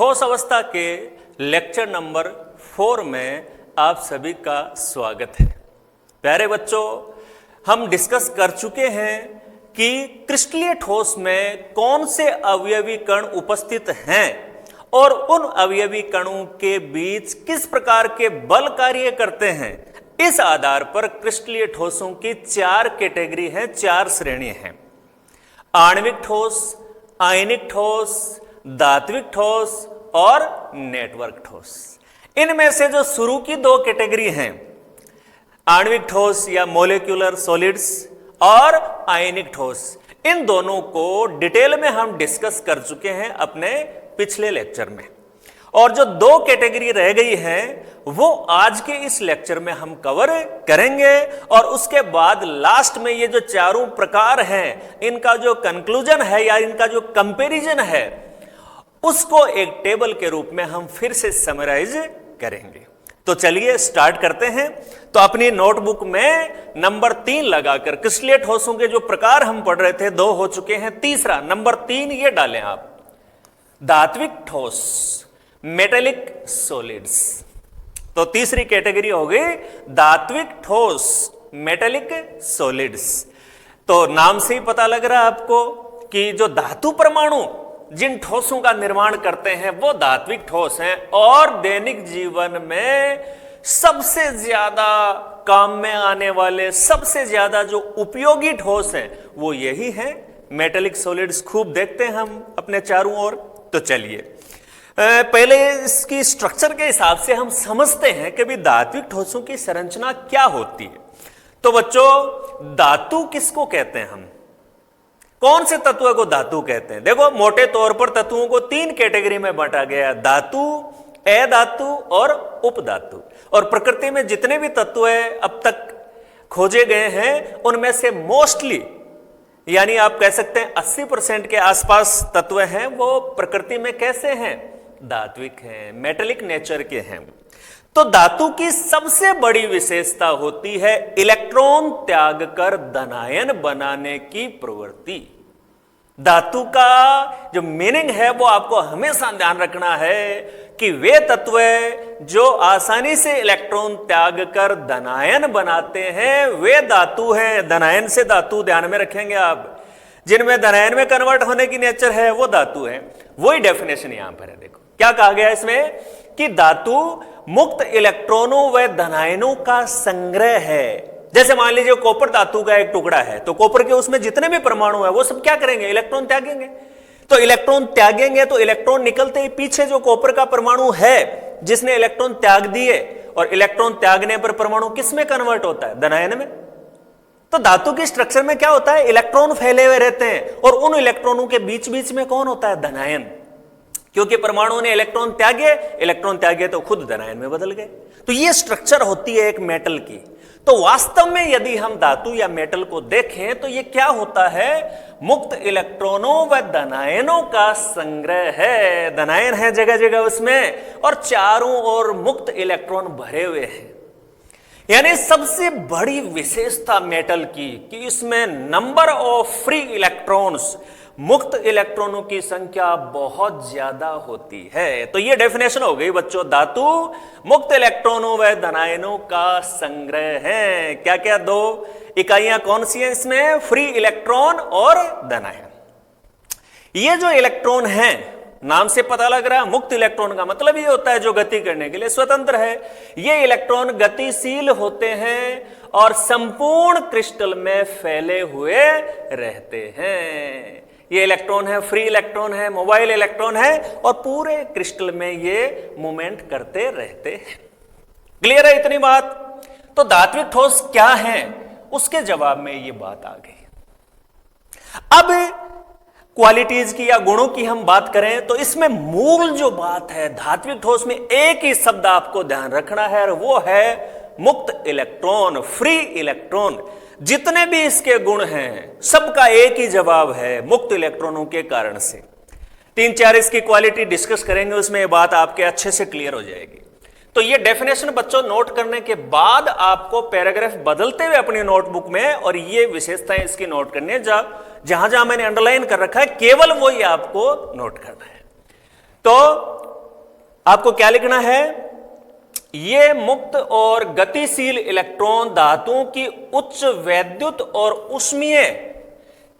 ठोस अवस्था के लेक्चर नंबर 4 में आप सभी का स्वागत है। प्यारे बच्चों, हम डिस्कस कर चुके हैं कि क्रिस्टलीय ठोस में कौन से अवयवी कण उपस्थित हैं और उन अवयवी कणों के बीच किस प्रकार के बल कार्य करते हैं। इस आधार पर क्रिस्टलीय ठोसों की 4 कैटेगरी हैं, 4 श्रेणी हैं। आणविक ठोस, आयनिक ठोस, धात्विक ठोस और नेटवर्क ठोस। इनमें से जो शुरू की 2 कैटेगरी हैं, आणविक ठोस या मोलिक्यूलर सॉलिड्स और आयनिक ठोस, इन दोनों को डिटेल में हम डिस्कस कर चुके हैं अपने पिछले लेक्चर में। और जो 2 कैटेगरी रह गई हैं वो आज के इस लेक्चर में हम कवर करेंगे और उसके बाद लास्ट में ये जो चारों प्रकार हैं इनका जो कंक्लूजन है या इनका जो कंपैरिजन है उसको एक टेबल के रूप में हम फिर से समराइज करेंगे। तो चलिए स्टार्ट करते हैं। तो अपनी नोटबुक में नंबर 3 लगाकर क्रिस्टलीय ठोसों के जो प्रकार हम पढ़ रहे थे 2 हो चुके हैं, तीसरा नंबर 3 ये डालें आप, धात्विक ठोस, मेटेलिक सॉलिड्स। तो तीसरी कैटेगरी हो गई धात्विक ठोस, मेटेलिक सॉलिड्स। तो नाम से ही पता लग रहा है आपको कि जो धातु परमाणु जिन ठोसों का निर्माण करते हैं वो धात्विक ठोस हैं और दैनिक जीवन में सबसे ज्यादा काम में आने वाले, सबसे ज्यादा जो उपयोगी ठोस हैं वो यही हैं। मेटेलिक सॉलिड्स खूब देखते हैं हम अपने चारों ओर। तो चलिए पहले इसकी स्ट्रक्चर के हिसाब से हम समझते हैं कि भी धात्विक ठोसों की संरचना क्या होती है। तो बच्चों, धातु किसको कहते हैं हम? कौन से तत्व को धातु कहते हैं? देखो, मोटे तौर पर तत्वों को 3 कैटेगरी में बांटा गया, धातु, अधातु और उपधातु। और प्रकृति में जितने भी तत्व अब तक खोजे गए हैं उनमें से मोस्टली, यानी आप कह सकते हैं 80% के आसपास तत्व हैं वो प्रकृति में कैसे हैं? धात्विक हैं, मेटेलिक नेचर के हैं। तो धातु की सबसे बड़ी विशेषता होती है इलेक्ट्रॉन त्याग कर धनायन बनाने की प्रवृत्ति। धातु का जो मीनिंग है वो आपको हमेशा ध्यान रखना है कि वे तत्व जो आसानी से इलेक्ट्रॉन त्याग कर धनायन बनाते हैं वे धातु हैं। धनायन से धातु ध्यान में रखेंगे आप, जिनमें धनायन में कन्वर्ट होने की नेचर है वो धातु है। वही डेफिनेशन यहां पर है। देखो क्या कहा गया इसमें कि धातु मुक्त इलेक्ट्रॉनों व धनायनों का संग्रह है। जैसे मान लीजिए कॉपर धातु का एक टुकड़ा है, तो कॉपर के उसमें जितने भी परमाणु है वो सब क्या करेंगे? इलेक्ट्रॉन त्यागेंगे। तो इलेक्ट्रॉन त्यागेंगे तो इलेक्ट्रॉन निकलते ही पीछे जो कॉपर का परमाणु है जिसने इलेक्ट्रॉन त्याग दिए, और इलेक्ट्रॉन त्यागने पर परमाणु किस में कन्वर्ट होता है? धनायन में। तो धातु की स्ट्रक्चर में क्या होता है? इलेक्ट्रॉन फैले हुए रहते हैं और उन इलेक्ट्रॉनों के बीच बीच में कौन होता है? धनायन। क्योंकि परमाणु ने इलेक्ट्रॉन त्यागे तो खुद धनायन में बदल गए। तो ये स्ट्रक्चर होती है एक मेटल की। तो वास्तव में यदि हम धातु या मेटल को देखें तो ये क्या होता है? मुक्त इलेक्ट्रॉनों व धनायनों का संग्रह है। धनायन है जगह जगह उसमें और चारों ओर मुक्त इलेक्ट्रॉन भरे हुए हैं। यानी सबसे बड़ी विशेषता मेटल की कि इसमें नंबर ऑफ फ्री इलेक्ट्रॉन्स, मुक्त इलेक्ट्रॉनों की संख्या बहुत ज्यादा होती है। तो ये डेफिनेशन हो गई बच्चों, धातु मुक्त इलेक्ट्रॉनों व धनायनों का संग्रह है। क्या क्या 2 इकाइयां कौन सी हैं इसमें? फ्री इलेक्ट्रॉन और धनायन। ये जो इलेक्ट्रॉन है, नाम से पता लग रहा है मुक्त इलेक्ट्रॉन का मतलब ये होता है जो गति करने के लिए स्वतंत्र है। ये इलेक्ट्रॉन गतिशील होते हैं और संपूर्ण क्रिस्टल में फैले हुए रहते हैं। ये इलेक्ट्रॉन है, फ्री इलेक्ट्रॉन है, मोबाइल इलेक्ट्रॉन है और पूरे क्रिस्टल में ये मूवमेंट करते रहते हैं। क्लियर है इतनी बात? तो धात्विक ठोस क्या है उसके जवाब में ये बात आ गई। अब क्वालिटीज की या गुणों की हम बात करें तो इसमें मूल जो बात है धात्विक ठोस में एक ही शब्द आपको ध्यान रखना है और वो है मुक्त इलेक्ट्रॉन, फ्री इलेक्ट्रॉन। जितने भी इसके गुण हैं सबका एक ही जवाब है, मुक्त इलेक्ट्रॉनों के कारण से। 3-4 इसकी क्वालिटी डिस्कस करेंगे, उसमें ये बात आपके अच्छे से क्लियर हो जाएगी। तो ये डेफिनेशन बच्चों नोट करने के बाद आपको पैराग्राफ बदलते हुए अपनी नोटबुक में और ये विशेषताएं इसकी नोट करनी है। जहां जहां मैंने अंडरलाइन कर रखा है केवल वो ही आपको नोट करना है। तो आपको क्या लिखना है, ये मुक्त और गतिशील इलेक्ट्रॉन धातुओं की उच्च वैद्युत और ऊष्मीय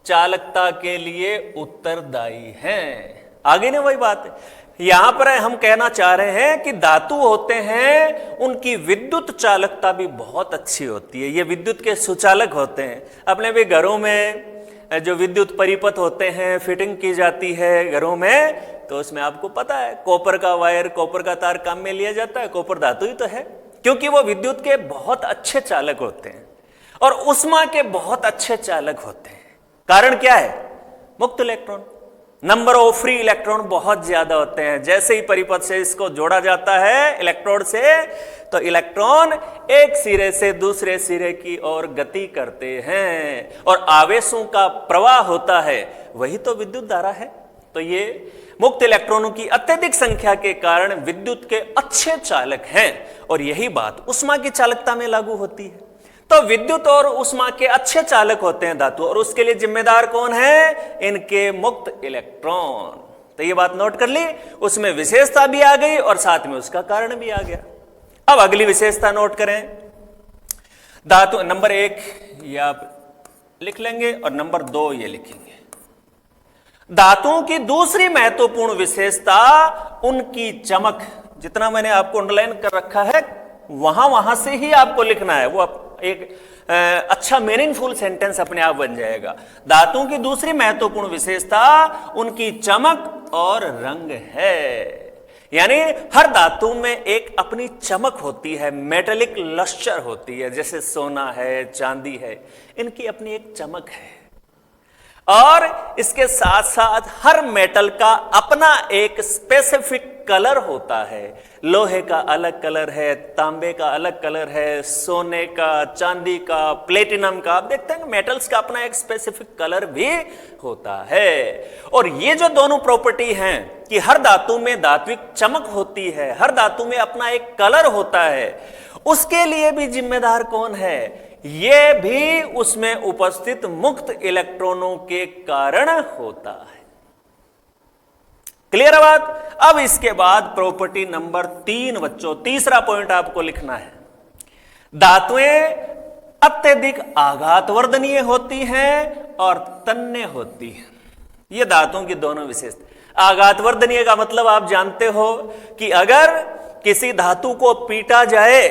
चालकता के लिए उत्तरदायी हैं। आगे ना वही बात है, यहां पर हम कहना चाह रहे हैं कि धातु होते हैं उनकी विद्युत चालकता भी बहुत अच्छी होती है, ये विद्युत के सुचालक होते हैं। अपने भी घरों में जो विद्युत परिपथ होते हैं फिटिंग की जाती है घरों में, तो उसमें आपको पता है कॉपर का वायर, कॉपर का तार काम में लिया जाता है, कॉपर धातु ही तो है, क्योंकि वो विद्युत के बहुत अच्छे चालक होते हैं और ऊष्मा के बहुत अच्छे चालक होते हैं। कारण क्या है, मुक्त electron, number of free electron बहुत ज्यादा होते हैं। जैसे ही परिपथ से इसको जोड़ा जाता है इलेक्ट्रोड से, तो इलेक्ट्रॉन एक सिरे से दूसरे सिरे की ओर गति करते हैं और आवेशों का प्रवाह होता है, वही तो विद्युत धारा है। तो ये मुक्त इलेक्ट्रॉनों की अत्यधिक संख्या के कारण विद्युत के अच्छे चालक हैं और यही बात ऊष्मा की चालकता में लागू होती है। तो विद्युत और ऊष्मा के अच्छे चालक होते हैं धातु, और उसके लिए जिम्मेदार कौन है, इनके मुक्त इलेक्ट्रॉन। तो ये बात नोट कर ली, उसमें विशेषता भी आ गई और साथ में उसका कारण भी आ गया। अब अगली विशेषता नोट करें, धातु नंबर 1 ये आप लिख लेंगे और नंबर 2 ये लिखेंगे। धातुओं की दूसरी महत्वपूर्ण विशेषता उनकी चमक। जितना मैंने आपको अंडरलाइन कर रखा है वहां से ही आपको लिखना है, वो एक अच्छा मीनिंगफुल सेंटेंस अपने आप बन जाएगा। धातुओं की दूसरी महत्वपूर्ण विशेषता उनकी चमक और रंग है। यानी हर धातु में एक अपनी चमक होती है, मेटेलिक लस्टर होती है, जैसे सोना है, चांदी है, इनकी अपनी एक चमक है। और इसके साथ साथ हर मेटल का अपना एक स्पेसिफिक कलर होता है। लोहे का अलग कलर है, तांबे का अलग कलर है, सोने का, चांदी का, प्लेटिनम का, आप देखते हैं मेटल्स का अपना एक स्पेसिफिक कलर भी होता है। और ये जो दोनों प्रॉपर्टी हैं कि हर धातु में धात्विक चमक होती है, हर धातु में अपना एक कलर होता है, उसके लिए भी जिम्मेदार कौन है, ये भी उसमें उपस्थित मुक्त इलेक्ट्रॉनों के कारण होता है। क्लियर है बात। अब इसके बाद प्रॉपर्टी नंबर 3 बच्चों, तीसरा पॉइंट आपको लिखना है, धातुएं अत्यधिक आघातवर्धनीय होती हैं और तन्य होती हैं। ये धातुओं की दोनों विशेषता। आघातवर्धनीय का मतलब आप जानते हो कि अगर किसी धातु को पीटा जाए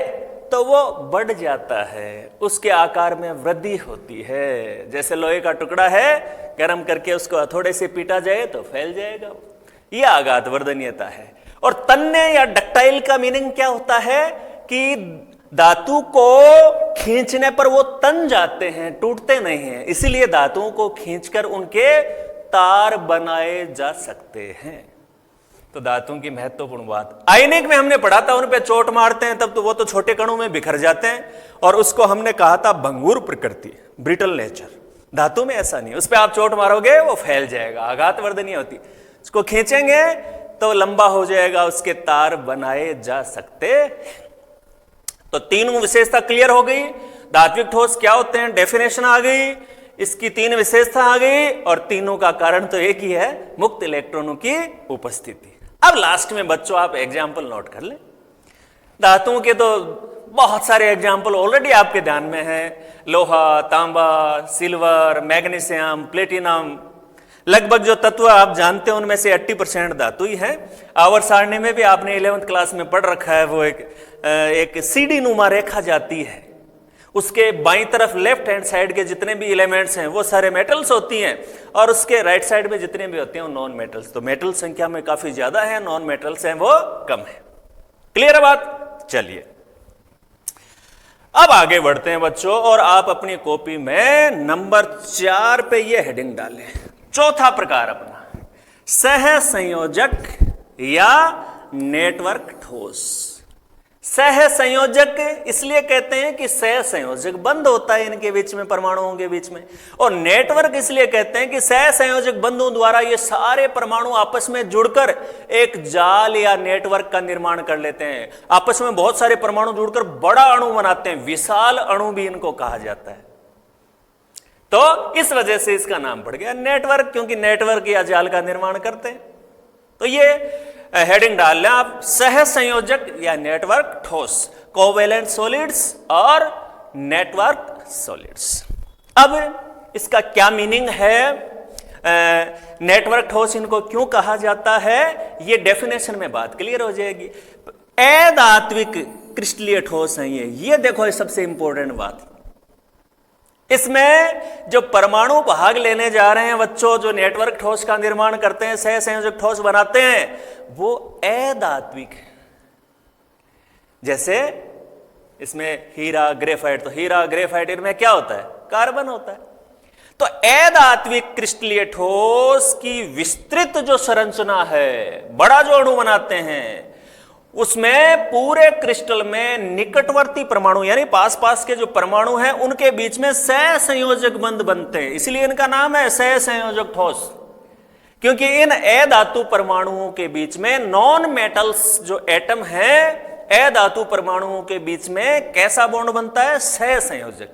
तो वो बढ़ जाता है, उसके आकार में वृद्धि होती है। जैसे लोहे का टुकड़ा है, गर्म करके उसको हथौड़े से पीटा जाए तो फैल जाएगा, यह आघातवर्धनीयता है। और तन्य या डक्टाइल का मीनिंग क्या होता है कि धातु को खींचने पर वो तन जाते हैं, टूटते नहीं हैं, इसीलिए धातुओं को खींचकर उनके तार बनाए जा सकते हैं। तो धातुओं की महत्वपूर्ण बात, आयनिक में हमने पढ़ा था, उन पे चोट मारते हैं तब तो वो तो छोटे कणों में बिखर जाते हैं, और उसको हमने कहा था भंगुर प्रकृति, ब्रिटल नेचर। धातु में ऐसा नहीं, उस पे आप चोट मारोगे वो फैल जाएगा, आघातवर्धनीय होती, उसको खींचेंगे तो लंबा हो जाएगा, उसके तार बनाए जा सकते। तो तीनों विशेषता क्लियर हो गई। धात्विक ठोस क्या होते हैं, डेफिनेशन आ गई, इसकी 3 विशेषता आ गई, और तीनों का कारण तो एक ही है, मुक्त इलेक्ट्रॉनों की उपस्थिति। अब लास्ट में बच्चों आप एग्जाम्पल नोट कर लें। धातुओं के तो बहुत सारे एग्जाम्पल ऑलरेडी आपके ध्यान में हैं, लोहा, तांबा, सिल्वर, मैग्नीशियम, प्लेटिनम, लगभग जो तत्व आप जानते हैं उनमें से 80% धातु ही है। आवर्त सारणी में भी आपने 11th क्लास में पढ़ रखा है, वो एक सीढ़ी नुमा रेखा जाती है, उसके बाईं तरफ लेफ्ट हैंड साइड के जितने भी एलिमेंट्स हैं वो सारे मेटल्स होती हैं, और उसके राइट साइड में जितने भी होते हैं वो नॉन मेटल्स। तो मेटल संख्या में काफी ज्यादा है, नॉन मेटल्स हैं वो कम है। क्लियर है बात। चलिए अब आगे बढ़ते हैं बच्चों, और आप अपनी कॉपी में नंबर 4 पे ये हेडिंग डालें, चौथा प्रकार अपना, सह संयोजक या नेटवर्क ठोस। सह संयोजक इसलिए कहते हैं कि सह संयोजक बंद होता है इनके बीच में, परमाणुओं के बीच में, और नेटवर्क इसलिए कहते हैं कि सह संयोजक बंधों द्वारा ये सारे परमाणु आपस में जुड़कर एक जाल या नेटवर्क का निर्माण कर लेते हैं। आपस में बहुत सारे परमाणु जुड़कर बड़ा अणु बनाते हैं, विशाल अणु भी इनको कहा जाता है। तो इस वजह से इसका नाम पड़ गया नेटवर्क, क्योंकि नेटवर्क या जाल का निर्माण करते हैं। तो ये हेडिंग डाल लें आप, सह संयोजक या नेटवर्क ठोस, कोवेलेंट सॉलिड्स और नेटवर्क सॉलिड्स। अब इसका क्या मीनिंग है, नेटवर्क ठोस इनको क्यों कहा जाता है, ये डेफिनेशन में बात क्लियर हो जाएगी। अधात्विक क्रिस्टलीय ठोस है ये देखो, ये सबसे इंपॉर्टेंट बात। इसमें जो परमाणु भाग लेने जा रहे हैं बच्चों, जो नेटवर्क ठोस का निर्माण करते हैं, सह संयोजक ठोस बनाते हैं, वो अधात्विक है। जैसे इसमें हीरा ग्रेफाइट, तो हीरा ग्रेफाइट इनमें क्या होता है, कार्बन होता है। तो अधात्विक क्रिस्टलीय ठोस की विस्तृत जो संरचना है, बड़ा जो अणु बनाते हैं, उसमें पूरे क्रिस्टल में निकटवर्ती परमाणु यानी पास पास के जो परमाणु हैं उनके बीच में सह संयोजक बंध बनते हैं, इसलिए इनका नाम है सह संयोजक ठोस। क्योंकि इन अधातु परमाणुओं के बीच में नॉन मेटल्स जो एटम है, अधातु परमाणुओं के बीच में कैसा बॉन्ड बनता है, सह संयोजक,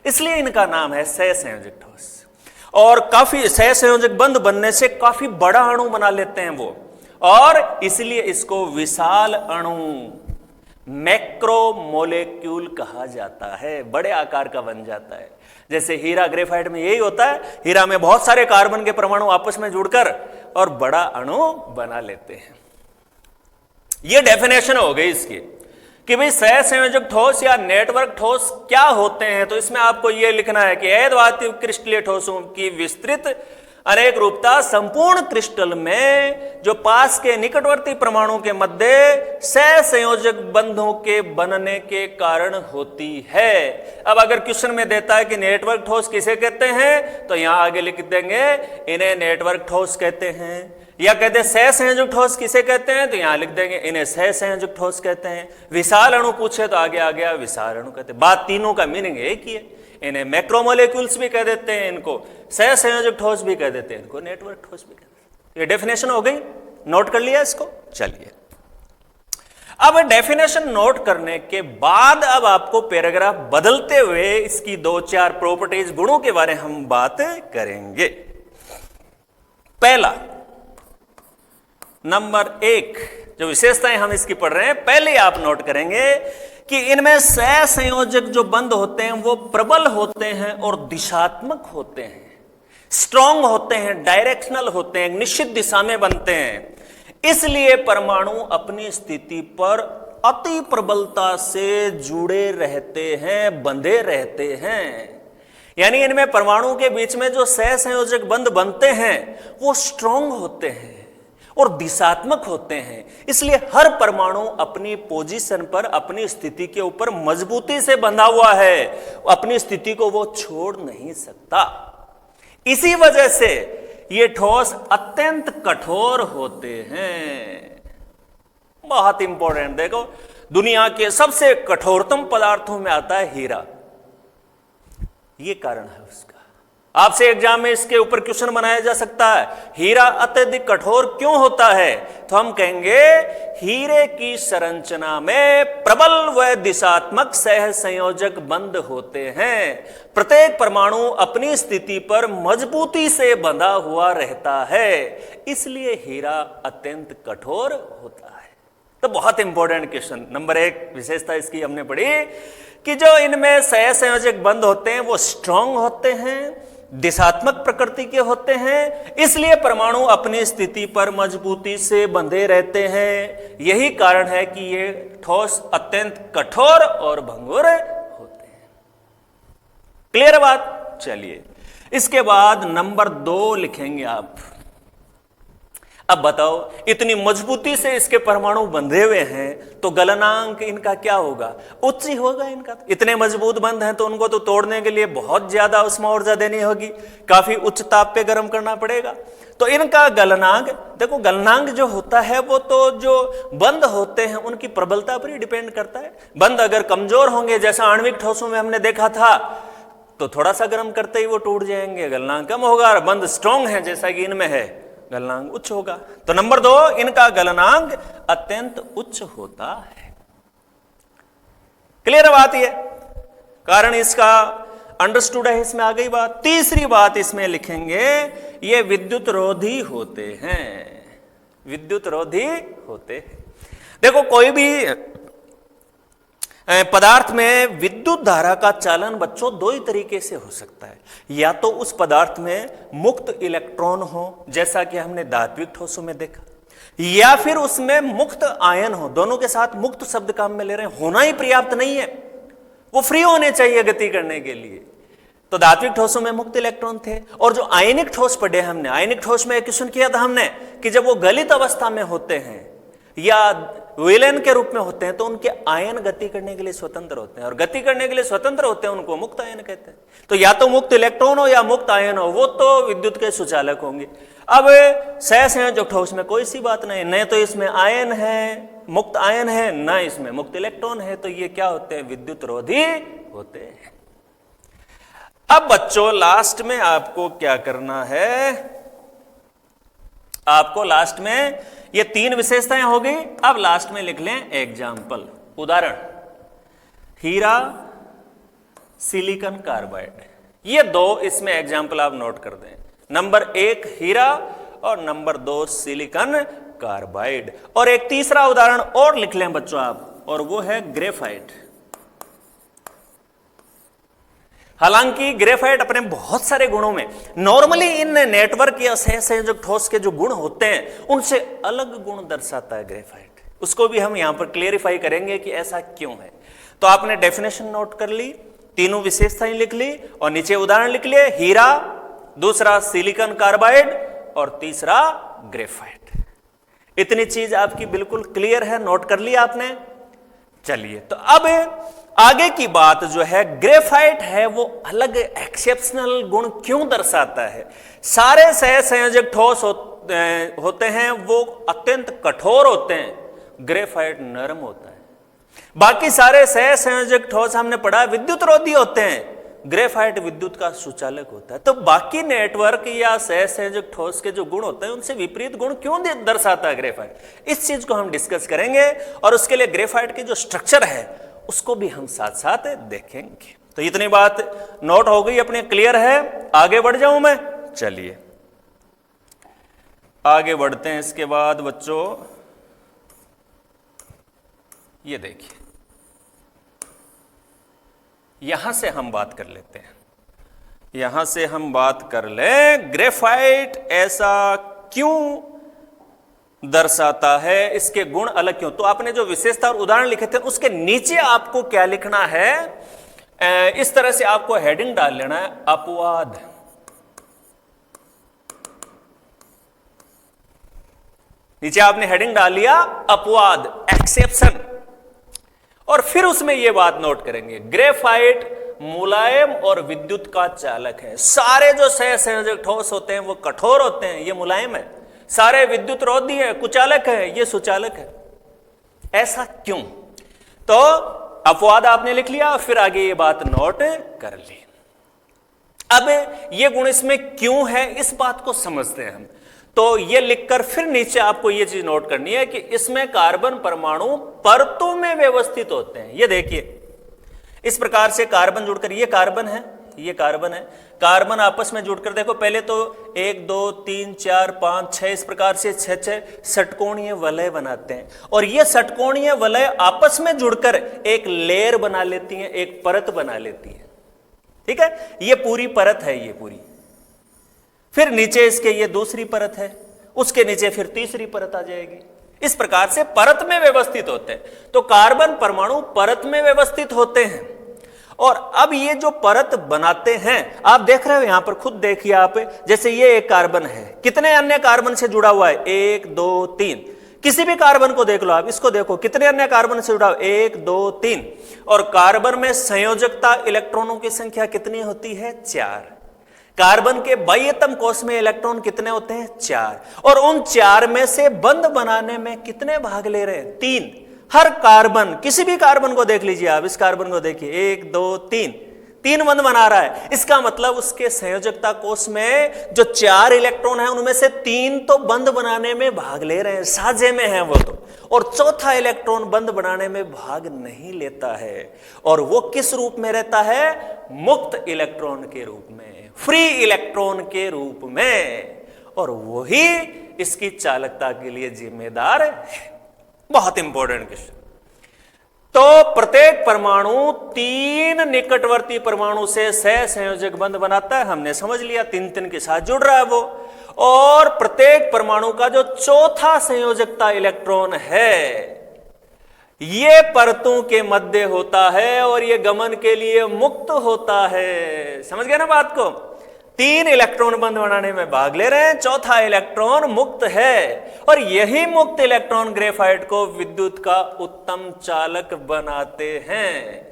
इसलिए इनका नाम है सह संयोजक ठोस। और काफी सह संयोजक बंध बनने से काफी बड़ा अणु बना लेते हैं वो, और इसलिए इसको विशाल अणु मैक्रोमोलेक्यूल कहा जाता है, बड़े आकार का बन जाता है। जैसे हीरा ग्रेफाइट में यही होता है, हीरा में बहुत सारे कार्बन के परमाणु आपस में जुड़कर और बड़ा अणु बना लेते हैं। यह डेफिनेशन हो गई इसकी कि भाई सह संयोजक ठोस या नेटवर्क ठोस क्या होते हैं। तो इसमें आपको यह लिखना है कि अधात्विक क्रिस्टलीय ठोसों की विस्तृत अनेक रूपता संपूर्ण क्रिस्टल में जो पास के निकटवर्ती परमाणु के मध्य सह संयोजक बंधों के बनने के कारण होती है। अब अगर क्वेश्चन में देता है कि नेटवर्क ठोस किसे कहते हैं, तो यहां आगे लिख देंगे इन्हें नेटवर्क ठोस कहते हैं, या कहते हैं सह संयोजक ठोस किसे कहते हैं, तो यहां लिख देंगे इन्हें सह संयोजक ठोस कहते हैं। विशाल अणु पूछे तो आगे आ गया विशाल अणु कहते हैं। बात तीनों का मीनिंग एक ही है, इन्हें मैक्रोमोलेक्यूल्स भी कह देते हैं, इनको सह संयोजक ठोस भी कह देते हैं, इनको नेटवर्क ठोस भी कह देते हैं। ये डेफिनेशन हो गई, नोट कर लिया इसको। चलिए अब डेफिनेशन नोट करने के बाद अब आपको पैराग्राफ बदलते हुए इसकी 2-4 प्रॉपर्टीज, गुणों के बारे में हम बात करेंगे। पहला, नंबर 1 जो विशेषताएं हम इसकी पढ़ रहे हैं, पहले आप नोट करेंगे कि इनमें सह संयोजक जो बंध होते हैं वो प्रबल होते हैं और दिशात्मक होते हैं, स्ट्रॉन्ग होते हैं, डायरेक्शनल होते हैं, निश्चित दिशा में बनते हैं। इसलिए परमाणु अपनी स्थिति पर अति प्रबलता से जुड़े रहते हैं, बंधे रहते हैं। यानी इनमें परमाणु के बीच में जो सह संयोजक बंध बनते हैं वो स्ट्रॉन्ग होते हैं और दिशात्मक होते हैं। इसलिए हर परमाणु अपनी पोजीशन पर, अपनी स्थिति के ऊपर मजबूती से बंधा हुआ है, अपनी स्थिति को वो छोड़ नहीं सकता। इसी वजह से ये ठोस अत्यंत कठोर होते हैं। बहुत इंपॉर्टेंट, देखो दुनिया के सबसे कठोरतम पदार्थों में आता है हीरा, ये कारण है उसका। आपसे एग्जाम में इसके ऊपर क्वेश्चन बनाया जा सकता है, हीरा अत्यधिक कठोर क्यों होता है, तो हम कहेंगे हीरे की संरचना में प्रबल व दिशात्मक सह संयोजक बंध होते हैं। प्रत्येक परमाणु अपनी स्थिति पर मजबूती से बंधा हुआ रहता है, इसलिए हीरा अत्यंत कठोर होता है। तो बहुत इंपॉर्टेंट क्वेश्चन। नंबर 1 विशेषता इसकी हमने पढ़ी कि जो इनमें सह संयोजक बंध होते हैं वो स्ट्रांग होते हैं, दिशात्मक प्रकृति के होते हैं, इसलिए परमाणु अपनी स्थिति पर मजबूती से बंधे रहते हैं। यही कारण है कि ये ठोस अत्यंत कठोर और भंगुर होते हैं। क्लियर बात? चलिए इसके बाद नंबर 2 लिखेंगे आप। अब बताओ, इतनी मजबूती से इसके परमाणु बंधे हुए हैं तो गलनांक इनका क्या होगा? उच्च ही होगा इनका। इतने मजबूत बंध हैं तो उनको तो तोड़ने के लिए बहुत ज्यादा उसमें ऊर्जा देनी होगी, काफी उच्च ताप पे गर्म करना पड़ेगा। तो इनका गलनांक, देखो गलनांक जो होता है वो तो जो बंध होते हैं उनकी प्रबलता पर ही डिपेंड करता है। बंध अगर कमजोर होंगे, जैसा आणविक ठोसों में हमने देखा था, तो थोड़ा सा गर्म करते ही वो टूट जाएंगे, गलनांक कम होगा। और बंध स्ट्रॉन्ग है जैसा कि इनमें है, गलनांक उच्च होगा। तो नंबर 2, इनका गलनांक अत्यंत उच्च होता है। क्लियर बात? ये कारण इसका अंडरस्टूड है, इसमें आ गई बात। तीसरी बात इसमें लिखेंगे, ये विद्युत रोधी होते हैं। विद्युत रोधी होते हैं। देखो कोई भी पदार्थ में विद्युत धारा का चालन बच्चों दो ही तरीके से हो सकता है, या तो उस पदार्थ में मुक्त इलेक्ट्रॉन हो, जैसा कि हमने धात्विक ठोसों में देखा, या फिर उसमें मुक्त आयन हो। दोनों के साथ मुक्त शब्द काम में ले रहे हैं, होना ही पर्याप्त नहीं है, वो फ्री होने चाहिए गति करने के लिए। तो धात्विक ठोसों में मुक्त इलेक्ट्रॉन थे, और जो आयनिक ठोस पढ़े हमने, आयनिक ठोस में क्वेश्चन किया था हमने कि जब वो गलित अवस्था में होते हैं या विलयन के रूप में होते हैं तो उनके आयन गति करने के लिए स्वतंत्र होते हैं, और गति करने के लिए स्वतंत्र होते हैं उनको मुक्त आयन कहते हैं। तो या तो मुक्त इलेक्ट्रॉन हो या मुक्त आयन हो, वो तो विद्युत के सुचालक होंगे। अब सहसंयोजक ठोस में कोई सी बात नहीं, न तो इसमें आयन है, मुक्त आयन है, न इसमें मुक्त इलेक्ट्रॉन है, तो ये क्या होते हैं? विद्युत रोधी होते हैं। अब बच्चों लास्ट में आपको क्या करना है? आपको लास्ट में ये तीन विशेषताएं हो गई। अब लास्ट में लिख लें एग्जाम्पल, उदाहरण, हीरा, सिलिकॉन कार्बाइड। ये दो इसमें एग्जाम्पल आप नोट कर दें। नंबर 1 हीरा और नंबर 2 सिलिकॉन कार्बाइड। और एक तीसरा उदाहरण और लिख लें बच्चों आप, और वो है ग्रेफाइट। हालांकि ग्रेफाइट अपने बहुत सारे गुणों में, नॉर्मली इन नेटवर्क या सहसंयोजक ठोस के जो गुण होते हैं उनसे अलग गुण दर्शाता है ग्रेफाइट। उसको भी हम यहां पर क्लियरिफाई करेंगे कि ऐसा क्यों है। तो आपने डेफिनेशन नोट कर ली, तीनों विशेषताएं लिख ली, और नीचे उदाहरण लिख लिए, हीरा, दूसरा सिलिकॉन कार्बाइड और तीसरा ग्रेफाइट। इतनी चीज आपकी बिल्कुल क्लियर है, नोट कर लिया आपने। चलिए, तो अब आगे की बात जो है, ग्रेफाइट है वो अलग एक्सेप्शनल गुण क्यों दर्शाता है? सारे सहसंयोजक ठोस होते हैं वो अत्यंत कठोर होते हैं, ग्रेफाइट नरम होता है। बाकी सारे सहसंयोजक ठोस हमने पढ़ा विद्युत रोधी होते हैं, ग्रेफाइट विद्युत का सुचालक होता है। तो बाकी नेटवर्क या सहसंयोजक ठोस के जो गुण होते हैं उनसे विपरीत गुण क्यों दर्शाता है ग्रेफाइट? इस चीज को हम डिस्कस करेंगे, और उसके लिए ग्रेफाइट की जो स्ट्रक्चर है उसको भी हम साथ साथ देखेंगे। तो इतनी बात नोट हो गई अपने, क्लियर है? आगे बढ़ जाऊं मैं? चलिए आगे बढ़ते हैं। इसके बाद बच्चों ये देखिए, यहां से हम बात कर लेते हैं, यहां से हम बात कर ले ग्रेफाइट ऐसा क्यों दर्शाता है, इसके गुण अलग क्यों। तो आपने जो विशेषता और उदाहरण लिखे थे उसके नीचे आपको क्या लिखना है? इस तरह से आपको हेडिंग डाल लेना है, अपवाद। नीचे आपने हेडिंग डाल लिया अपवाद, एक्सेप्शन, और फिर उसमें यह बात नोट करेंगे, ग्रेफाइट मुलायम और विद्युत का चालक है। सारे जो सहसंयोजक ठोस होते हैं वो कठोर होते हैं, ये मुलायम है। सारे विद्युत रोधी है, कुचालक है, ये सुचालक है। ऐसा क्यों? तो अपवाद आपने लिख लिया, फिर आगे ये बात नोट कर ली। अब ये गुण इसमें क्यों है, इस बात को समझते हैं हम। तो ये लिखकर फिर नीचे आपको ये चीज नोट करनी है कि इसमें कार्बन परमाणु परतों में व्यवस्थित होते हैं। ये देखिए, इस प्रकार से कार्बन जुड़कर, ये कार्बन है, ये कार्बन है, कार्बन आपस में जुड़कर देखो, पहले तो 1 2 3 4 5 6 इस प्रकार से 6 षटकोणीय वलय बनाते हैं, और ये षटकोणीय वलय आपस में जुड़कर एक लेयर बना लेती हैं, एक परत बना लेती हैं। ठीक है, ये पूरी परत है, ये पूरी। फिर नीचे इसके ये दूसरी परत है, उसके नीचे फिर तीसरी परत आ जाएगी। इस प्रकार से परत में व्यवस्थित होते हैं। तो कार्बन परमाणु परत में व्यवस्थित होते हैं, और अब ये जो परत बनाते हैं, आप देख रहे हो यहां पर, खुद देखिए आप, जैसे ये एक कार्बन है, कितने अन्य कार्बन से जुड़ा हुआ है? 1 2 3। किसी भी कार्बन को देख लो आप, इसको देखो कितने अन्य कार्बन से जुड़ा हुआ, 1 2 3। और कार्बन में संयोजकता इलेक्ट्रॉनों की संख्या कितनी होती है? 4। कार्बन के बाह्यतम कोश में इलेक्ट्रॉन कितने होते हैं? 4। और उन 4 में से बंध बनाने में कितने भाग ले रहे हैं? 3। हर कार्बन, किसी भी कार्बन को देख लीजिए आप, इस कार्बन को देखिए, 1 2 3 बंध बना रहा है। इसका मतलब उसके संयोजकता कोश में जो 4 इलेक्ट्रॉन है उनमें से 3 तो बंध बनाने में भाग ले रहे हैं, साझे में है वो तो, और चौथा इलेक्ट्रॉन बंध बनाने में भाग नहीं लेता है। और वो किस रूप में रहता है? मुक्त इलेक्ट्रॉन के रूप में, फ्री इलेक्ट्रॉन के रूप में। और वही इसकी चालकता के लिए जिम्मेदार है। बहुत इंपॉर्टेंट क्वेश्चन। तो प्रत्येक परमाणु 3 निकटवर्ती परमाणु से सहसंयोजक बंध बनाता है, हमने समझ लिया, 3-3 के साथ जुड़ रहा है वो। और प्रत्येक परमाणु का जो चौथा संयोजकता इलेक्ट्रॉन है ये परतों के मध्य होता है और ये गमन के लिए मुक्त होता है। समझ गए ना बात को? 3 इलेक्ट्रॉन बंध बनाने में भाग ले रहे हैं, चौथा इलेक्ट्रॉन मुक्त है और यही मुक्त इलेक्ट्रॉन ग्रेफाइट को विद्युत का उत्तम चालक बनाते हैं।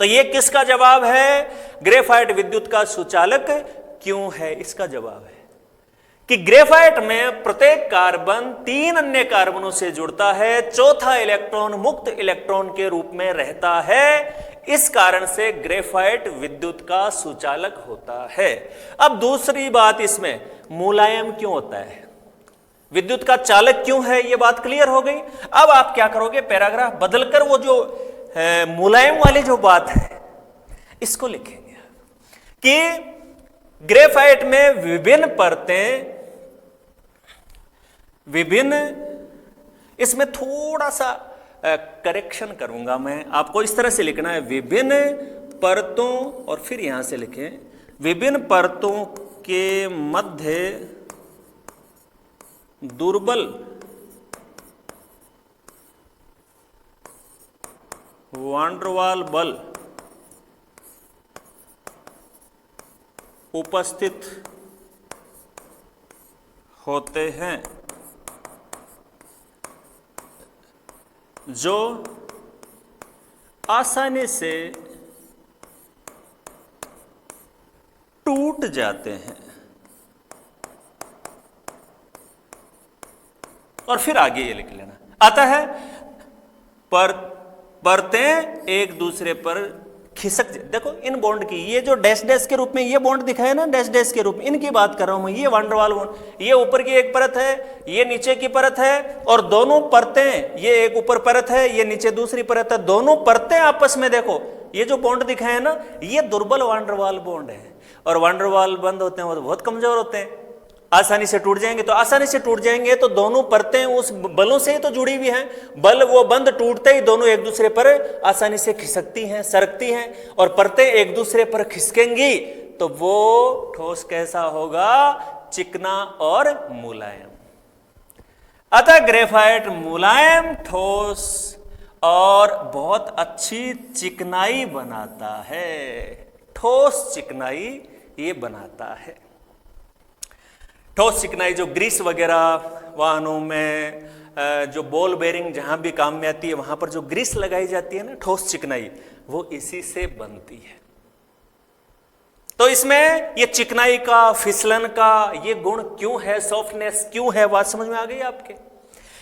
तो ये किसका जवाब है? ग्रेफाइट विद्युत का सुचालक क्यों है, इसका जवाब है कि ग्रेफाइट में प्रत्येक कार्बन 3 अन्य कार्बनों से जुड़ता है, चौथा इलेक्ट्रॉन मुक्त इलेक्ट्रॉन के रूप में रहता है। इस कारण से ग्रेफाइट विद्युत का सुचालक होता है। अब दूसरी बात, इसमें मुलायम क्यों होता है, विद्युत का चालक क्यों है, यह बात क्लियर हो गई। अब आप क्या करोगे, पैराग्राफ बदलकर वो जो मुलायम वाली जो बात है इसको लिखेंगे कि ग्रेफाइट में विभिन्न परतें, इसमें थोड़ा सा करेक्शन करूंगा मैं, आपको इस तरह से लिखना है, विभिन्न परतों, और फिर यहां से लिखें विभिन्न परतों के मध्य दुर्बल वांडरवाल बल उपस्थित होते हैं जो आसानी से टूट जाते हैं। और फिर आगे ये लिख लेना आता है, परतें एक दूसरे पर खिसक। देखो इन बॉन्ड की, ये जो डैश डैश के रूप में ये बॉन्ड दिखाया ना, डैश डैश के रूप में, इनकी बात कर रहा हूं मैं। ये वांडरवाल बॉन्ड, ये ऊपर की एक परत है, ये नीचे की परत है, और दोनों परतें, ये एक ऊपर परत है, ये नीचे दूसरी परत है, दोनों परतें आपस में, देखो ये जो बॉन्ड दिखाया ना, ये दुर्बल वांडरवाल बॉन्ड है। और वांडरवाल बंद होते हैं वो तो बहुत कमजोर होते हैं, आसानी से टूट जाएंगे। तो आसानी से टूट जाएंगे तो दोनों परतें उस बलों से ही तो जुड़ी हुई हैं, बल वो बंद टूटते ही दोनों एक दूसरे पर आसानी से खिसकती हैं, सरकती हैं, और परतें एक दूसरे पर खिसकेंगी तो वो ठोस कैसा होगा, चिकना और मुलायम। अतः ग्रेफाइट मुलायम, ठोस और बहुत अच्छी चिकनाई बनाता है। ठोस चिकनाई ये बनाता है। ठोस चिकनाई जो ग्रीस वगैरह वाहनों में, जो बॉल बेरिंग जहां भी काम में आती है वहां पर जो ग्रीस लगाई जाती है ना, ठोस चिकनाई, वो इसी से बनती है। तो इसमें ये चिकनाई का, फिसलन का ये गुण क्यों है, सॉफ्टनेस क्यों है, बात समझ में आ गई आपके?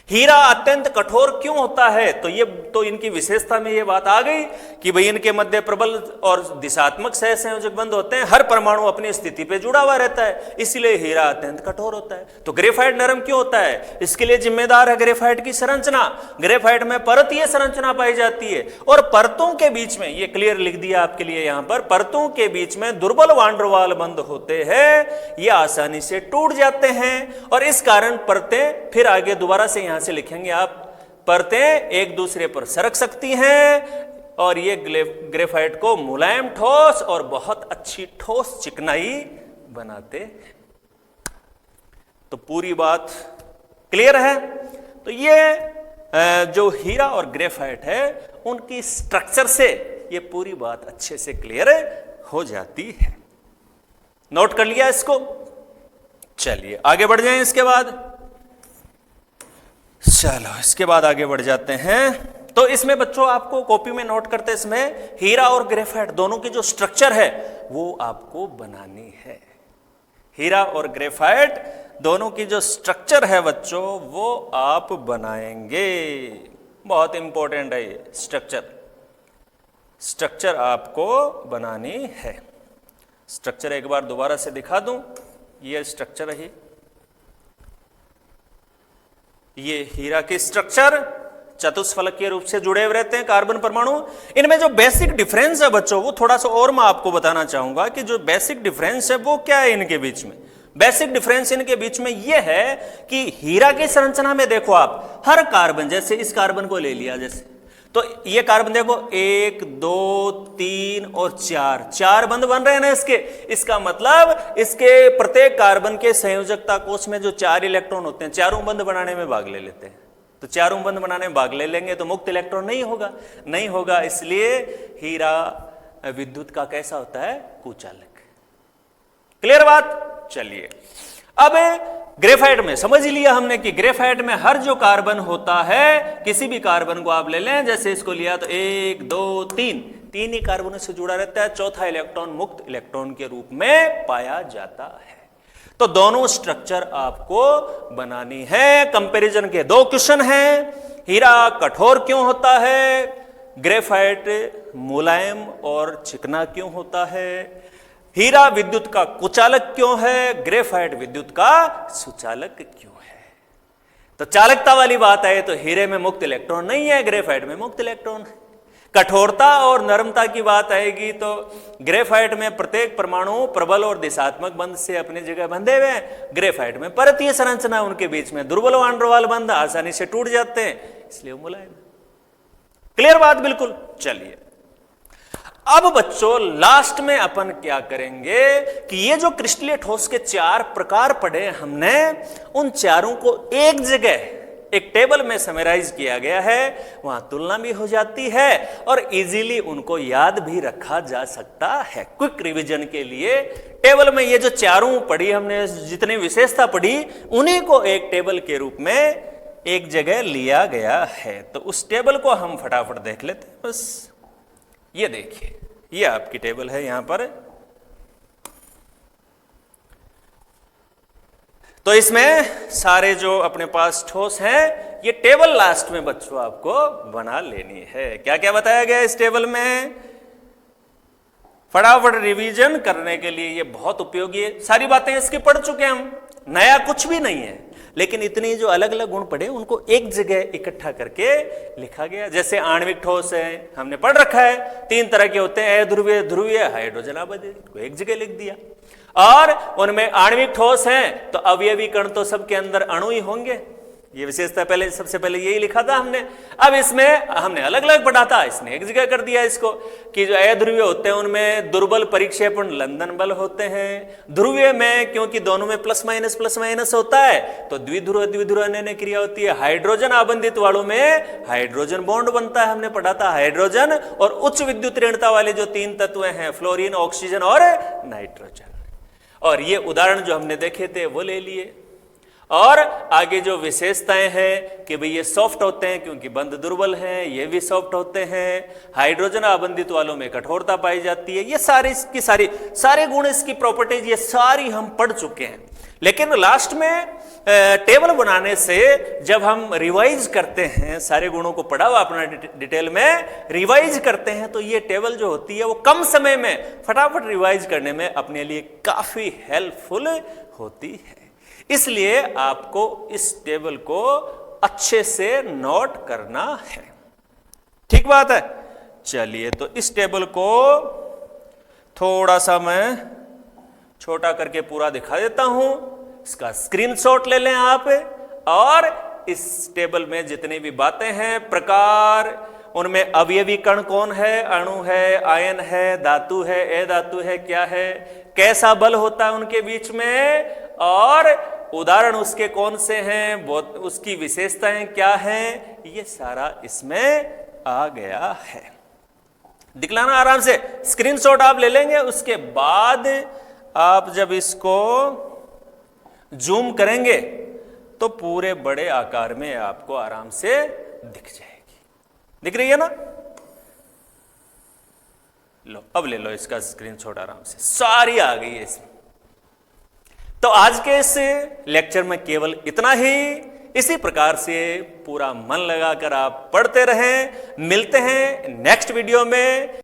हीरा अत्यंत कठोर क्यों होता है, तो ये तो इनकी विशेषता में ये बात आ गई कि भाई इनके मध्य प्रबल और दिशात्मक सहसंयोजक बंध होते हैं, हर परमाणु अपनी स्थिति पे जुड़ा हुआ रहता है, इसलिए हीरा अत्यंत कठोर होता है। तो ग्रेफाइट नरम क्यों होता है, इसके लिए जिम्मेदार है ग्रेफाइट की संरचना। ग्रेफाइट में परतीय संरचना पाई जाती है और परतों के बीच में, ये क्लियर लिख दिया आपके लिए यहां पर, परतों के बीच में दुर्बल वांडरवाल बंध होते हैं, ये आसानी से टूट जाते हैं और इस कारण परतें, फिर आगे दोबारा से यहां से लिखेंगे आप, परतें एक दूसरे पर सरक सकती हैं और ये ग्रेफाइट को मुलायम, ठोस और बहुत अच्छी ठोस चिकनाई बनाते हैं। तो पूरी बात क्लियर है। तो ये जो हीरा और ग्रेफाइट है उनकी स्ट्रक्चर से ये पूरी बात अच्छे से क्लियर हो जाती है। नोट कर लिया इसको? चलिए आगे बढ़ जाएं। इसके बाद चलो इसके बाद आगे बढ़ जाते हैं। तो इसमें बच्चों आपको कॉपी में नोट करते इसमें हीरा और ग्रेफाइट दोनों की जो स्ट्रक्चर है वो आपको बनानी है। हीरा और ग्रेफाइट दोनों की जो स्ट्रक्चर है बच्चों वो आप बनाएंगे। बहुत इंपॉर्टेंट है ये स्ट्रक्चर आपको बनानी है। स्ट्रक्चर एक बार दोबारा से दिखा दूं, ये स्ट्रक्चर है, ये हीरा के स्ट्रक्चर चतुष्फलकीय रूप से जुड़े हुए रहते हैं कार्बन परमाणु। इनमें जो बेसिक डिफरेंस है बच्चों वो थोड़ा सा और मैं आपको बताना चाहूंगा कि जो बेसिक डिफरेंस है वो क्या है इनके बीच में। बेसिक डिफरेंस इनके बीच में यह है कि हीरा की संरचना में देखो आप, हर कार्बन, जैसे इस कार्बन को ले लिया जैसे, तो ये कार्बन देखो 1 2 3 और 4 बंध बन रहे हैं ना इसके। इसका मतलब इसके प्रत्येक कार्बन के संयोजकता कोष में जो 4 इलेक्ट्रॉन होते हैं, चारों बंध बनाने में भाग ले लेते हैं। तो चारों बंध बनाने में भाग ले लेंगे तो मुक्त इलेक्ट्रॉन नहीं होगा। इसलिए हीरा विद्युत का कैसा होता है? कुचालक। क्लियर बात? चलिए अब ग्रेफाइट में समझ लिया हमने कि ग्रेफाइट में हर जो कार्बन होता है, किसी भी कार्बन को आप ले लें, जैसे इसको लिया तो 1 2 3 ही कार्बनों से जुड़ा रहता है, चौथा इलेक्ट्रॉन मुक्त इलेक्ट्रॉन के रूप में पाया जाता है। तो दोनों स्ट्रक्चर आपको बनानी है। कंपैरिजन के 2 क्वेश्चन हैं। हीरा कठोर क्यों होता है? ग्रेफाइट मुलायम और चिकना क्यों होता है? हीरा विद्युत का कुचालक क्यों है? ग्रेफाइट विद्युत का सुचालक क्यों है? तो चालकता वाली बात है तो हीरे में मुक्त इलेक्ट्रॉन नहीं है, ग्रेफाइट में मुक्त इलेक्ट्रॉन है। कठोरता और नरमता की बात आएगी तो ग्रेफाइट में प्रत्येक परमाणु प्रबल और दिशात्मक बंध से अपनी जगह बंधे हुए हैं। ग्रेफाइट में परतीय संरचना, उनके बीच में दुर्बल वान प्रबल बंध आसानी से टूट जाते हैं, इसलिए मुलायम। क्लियर बात? बिल्कुल। चलिए अब बच्चों लास्ट में अपन क्या करेंगे कि ये जो क्रिस्टलीय ठोस के 4 प्रकार पढ़े हमने, उन चारों को एक जगह एक टेबल में समराइज किया गया है, वहां तुलना भी हो जाती है और इजीली उनको याद भी रखा जा सकता है। क्विक रिवीजन के लिए टेबल में ये जो चारों पढ़ी हमने, जितनी विशेषता पढ़ी, उन्हीं को एक टेबल के रूप में एक जगह लिया गया है। तो उस टेबल को हम फटाफट देख लेते हैं। बस ये देखिए, ये आपकी टेबल है यहां पर। तो इसमें सारे जो अपने पास ठोस हैं, ये टेबल लास्ट में बच्चों आपको बना लेनी है। क्या क्या बताया गया इस टेबल में? फटाफट रिवीजन करने के लिए ये बहुत उपयोगी है। सारी बातें इसकी पढ़ चुके हैं हम, नया कुछ भी नहीं है, लेकिन इतनी जो अलग अलग गुण पढ़े उनको एक जगह इकट्ठा करके लिखा गया। जैसे आणविक ठोस है, हमने पढ़ रखा है, 3 तरह के होते हैं, अध्रुवीय, ध्रुवीय, हाइड्रोजन आबादी, को एक जगह लिख दिया। और उनमें आणविक ठोस हैं तो अवयवी कण तो सबके अंदर अणु ही होंगे, ये विशेषता पहले सबसे पहले यही लिखा था हमने। अब इसमें हमने अलग अलग पढ़ा था, इसने एक जगह कर दिया इसको कि जो अध्रुवीय होते हैं उनमें दुर्बल परिक्षेपण लंदन बल होते हैं। ध्रुवीय में क्योंकि दोनों में प्लस माइनस होता है तो द्विध्रुव द्विध्रुव अन्य क्रिया होती है। हाइड्रोजन आबंधित वालों में हाइड्रोजन बॉन्ड बनता है, हमने पढ़ा था हाइड्रोजन। और उच्च विद्युत ऋणता वाले जो 3 तत्व हैं, फ्लोरीन, ऑक्सीजन और नाइट्रोजन, और ये उदाहरण जो हमने देखे थे वो ले लिए। और आगे जो विशेषताएं हैं कि भाई ये सॉफ्ट होते हैं क्योंकि बंध दुर्बल हैं, ये भी सॉफ्ट होते हैं। हाइड्रोजन आबंधित वालों में कठोरता पाई जाती है। ये सारे गुण, इसकी प्रॉपर्टीज, ये सारी हम पढ़ चुके हैं। लेकिन लास्ट में टेबल बनाने से जब हम रिवाइज करते हैं, सारे गुणों को पढ़ा हुआ अपना डिटेल में रिवाइज करते हैं, तो ये टेबल जो होती है वो कम समय में फटाफट रिवाइज करने में अपने लिए काफी हेल्पफुल होती है। इसलिए आपको इस टेबल को अच्छे से नोट करना है। ठीक बात है? चलिए तो इस टेबल को थोड़ा सा मैं छोटा करके पूरा दिखा देता हूं। इसका स्क्रीनशॉट ले लें आप, और इस टेबल में जितनी भी बातें हैं, प्रकार, उनमें अवयवी कण कौन है, अणु है, आयन है, धातु है, अधातु है, क्या है, कैसा बल होता है उनके बीच में, और उदाहरण उसके कौन से हैं, उसकी विशेषताएं क्या हैं, ये सारा इसमें आ गया है। दिखलाना आराम से, स्क्रीनशॉट आप ले लेंगे। उसके बाद आप जब इसको जूम करेंगे तो पूरे बड़े आकार में आपको आराम से दिख जाएगी। दिख रही है ना? लो, अब ले लो इसका स्क्रीनशॉट आराम से, सारी आ गई है इसमें। तो आज के इस लेक्चर में केवल इतना ही। इसी प्रकार से पूरा मन लगाकर आप पढ़ते रहें। मिलते हैं नेक्स्ट वीडियो में।